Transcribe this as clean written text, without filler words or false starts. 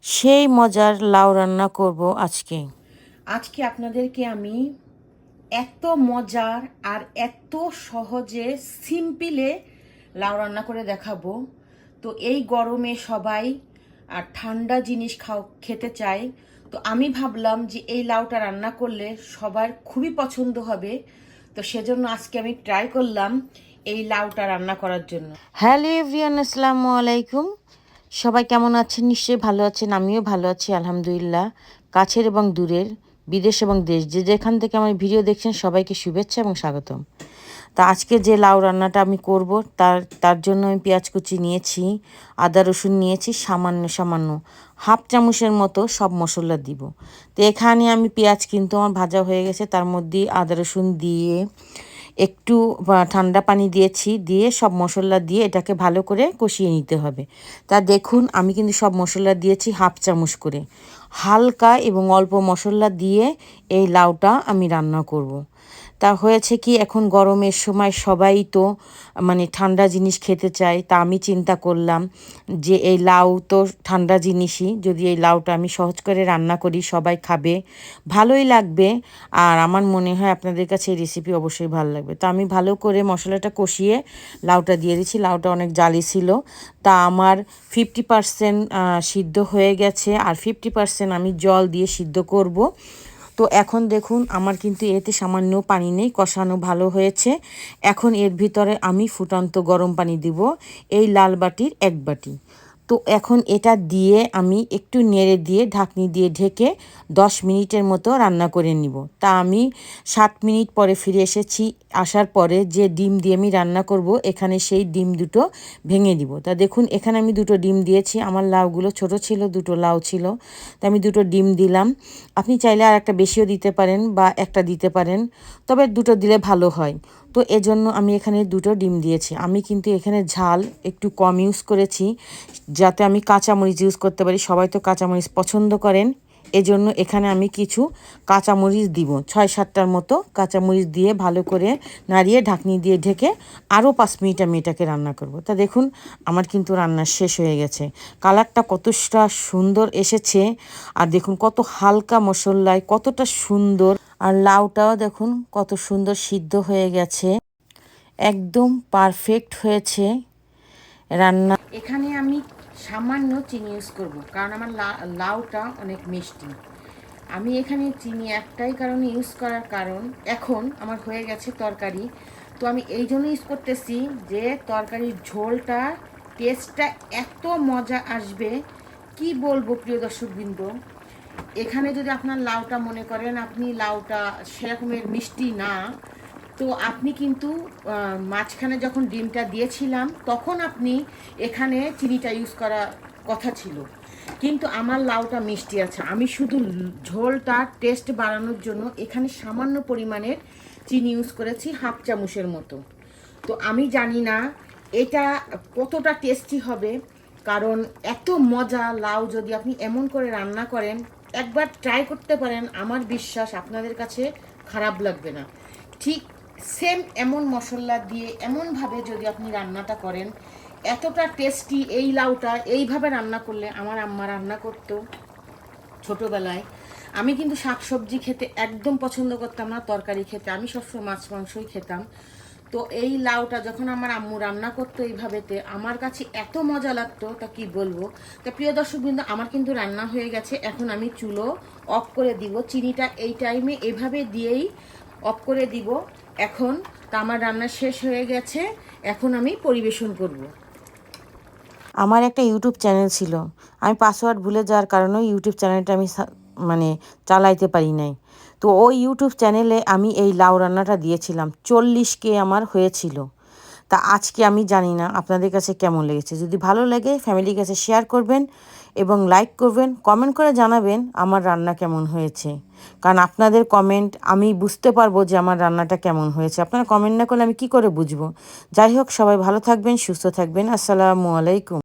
সেই মজার লাউ রান্না করব আজকে। আজকে আপনাদেরকে আমি এত মজার আর এত সহজে সিম্পলে লাউ রান্না করে দেখাবো। তো এই গরমে সবাই আর ঠান্ডা জিনিস খেতে চায়। তো আমি ভাবলাম যে এই লাউটা রান্না করলে সবার খুবই পছন্দ হবে। তো সেজন্য আজকে আমি ট্রাই করলাম এই লাউটা রান্না করার জন্য। হ্যালো এভরিওয়ান, আসসালামু আলাইকুম। সবাই কেমন আছেন? নিশ্চয়ই ভালো আছেন। আমিও ভালো আছি আলহামদুলিল্লাহ। কাছের এবং দূরের, বিদেশ এবং দেশ, যে যেখান থেকে আমার ভিডিও দেখছেন সবাইকে শুভেচ্ছা এবং স্বাগতম। তা আজকে যে লাউ রান্নাটা আমি করব তার জন্য আমি পেঁয়াজ কুচি নিয়েছি, আদা রসুন নিয়েছি, সামান্য হাফ চামচের মতো সব মশলা দিব। তো এখানে আমি পেঁয়াজ কিন্তু আমার ভাজা হয়ে গেছে, তার মধ্যে আদা রসুন দিয়ে একটু ঠান্ডা পানি দিয়েছি, দিয়ে সব মশলা দিয়ে এটাকে ভালো করে কষিয়ে নিতে হবে। তা দেখুন আমি কিন্তু সব মশলা দিয়েছি হাফ চামচ করে, হালকা এবং অল্প মশলা দিয়ে এই লাউটা আমি রান্না করব। তা হয়েছে কি, এখন গরমের সময় সবাই তো ঠান্ডা জিনিস খেতে চায়। তা আমি চিন্তা করলাম যে এই লাউ তো ঠান্ডা জিনিসই, যদি এই লাউটা আমি সহজ করে রান্না করি সবাই খাবে, ভালোই লাগবে। আর আমার মনে হয় আপনাদের কাছে এই রেসিপি অবশ্যই ভালো লাগবে। তা আমি ভালো করে মশলাটা কষিয়ে লাউটা দিয়ে দিচ্ছি। লাউটা অনেক জালি ছিল, তা আমার 50% সিদ্ধ হয়ে গেছে, আর 50% আমি জল দিয়ে সিদ্ধ করব। তো এখন দেখুন আমার কিন্তু এতে সামান্য পানি নেই, কষানো ভালো হয়েছে। এখন এর ভিতরে আমি ফুটন্ত গরম পানি দিব, এই লাল বাটির 1 বাটি। তো এখন এটা দিয়ে আমি একটু নেড়ে দিয়ে ঢাকনি দিয়ে ঢেকে 10 মিনিটের মতো রান্না করে নিব। তা আমি 7 মিনিট পরে ফিরে এসেছি। আসার পরে যে ডিম দিয়ে আমি রান্না করব, এখানে সেই ডিম দুটো ভেঙে দিব। তা দেখুন এখানে আমি 2টো ডিম দিয়েছি। আমার লাউগুলো ছোট ছিল, 2টো লাউ ছিল, তা আমি 2টো ডিম দিলাম। আপনি চাইলে আর একটা বেশিও দিতে পারেন বা একটা দিতে পারেন, তবে 2টো দিলে ভালো হয়। তো এজন্য আমি এখানে 2টো ডিম দিয়েছি। আমি কিন্তু এখানে ঝাল একটু কম ইউজ করেছি, যাতে আমি কাঁচামরিচ ইউজ করতে পারি। সবাই তো কাঁচামরিচ পছন্দ করেন, এজন্য এখানে আমি কিছু কাঁচামরিচ দিব, 6-7টার মতো কাঁচামরিচ দিয়ে ভালো করে নাড়িয়ে ঢাকনি দিয়ে ঢেকে আরও 5 মিনিট আমি এটাকে রান্না করব। তা দেখুন আমার কিন্তু রান্না শেষ হয়ে গেছে। কালারটা কতটা সুন্দর এসেছে, আর দেখুন কত হালকা মশলায় কতটা সুন্দর, আর লাউটাও দেখুন কত সুন্দর সিদ্ধ হয়ে গেছে, একদম পারফেক্ট হয়েছে রান্না। এখানে আমি সামান্য চিনি ইউজ করব, কারণ আমার লাউটা অনেক মিষ্টি। আমি এখানে চিনি একটাই কারণে ইউজ করার কারণ, এখন আমার হয়ে গেছে তরকারি, তো আমি এই জন্য ইউজ করতেছি যে তরকারির ঝোলটা টেস্টটা এত মজা আসবে কি বলবো প্রিয় দর্শকবৃন্দ। এখানে যদি আপনার লাউটা মনে করেন আপনি লাউটা সেরকমের মিষ্টি না, তো আপনি কিন্তু মাঝখানে যখন ডিমটা দিয়েছিলাম তখন আপনি এখানে চিনিটা ইউজ করা কথা ছিল, কিন্তু আমার লাউটা মিষ্টি আছে। আমি শুধু ঝোলটা টেস্ট বাড়ানোর জন্য এখানে সামান্য পরিমাণের চিনি ইউজ করেছি, হাফ চামচের মতো। তো আমি জানি না এটা কতটা টেস্টি হবে, কারণ এত মজা লাউ যদি আপনি এমন করে রান্না করেন, একবার ট্রাই করতে পারেন, আমার বিশ্বাস আপনাদের কাছে খারাপ লাগবে না। ঠিক সেম এমন মশলা দিয়ে এমনভাবে যদি আপনি রান্নাটা করেন, এতটা টেস্টি এই লাউটা এইভাবে রান্না করলে আমার আম্মা রান্না করতো ছোটোবেলায়। আমি কিন্তু শাকসবজি খেতে একদম পছন্দ করতাম না, তরকারি খেতে আমি সবসময় মাছ মাংসই খেতাম। তো এই লাউটা যখন আমার আম্মু রান্না করতো এইভাবেতে, আমার কাছে এত মজা লাগতো তা কি বলবো। তা প্রিয় দর্শকবৃন্দ, আমার কিন্তু রান্না হয়ে গেছে, এখন আমি চুলো অফ করে দিব। চিনিটা এই টাইমে এভাবে দিয়েই অফ করে দিব। এখন তা আমার রান্না শেষ হয়ে গেছে, এখন আমি পরিবেশন করব। আমার একটা ইউটিউব চ্যানেল ছিল, আমি পাসওয়ার্ড ভুলে যাওয়ার কারণে ইউটিউব চ্যানেলটা আমি চালাইতে পারি নাই। তো ওই ইউটিউব চ্যানেলে আমি এই লাউ রান্নাটা দিয়েছিলাম, 40K আমার হয়েছিল। তা আজকে আমি জানি না আপনাদের কাছে কেমন লেগেছে। যদি ভালো লাগে ফ্যামিলির কাছে শেয়ার করবেন এবং লাইক করবেন, কমেন্ট করে জানাবেন আমার রান্না কেমন হয়েছে, কারণ আপনাদের কমেন্ট আমি বুঝতে পারবো যে আমার রান্নাটা কেমন হয়েছে। আপনারা কমেন্ট না করলে আমি কি করে বুঝবো। যাই হোক, সবাই ভালো থাকবেন, সুস্থ থাকবেন। আসসালামু আলাইকুম।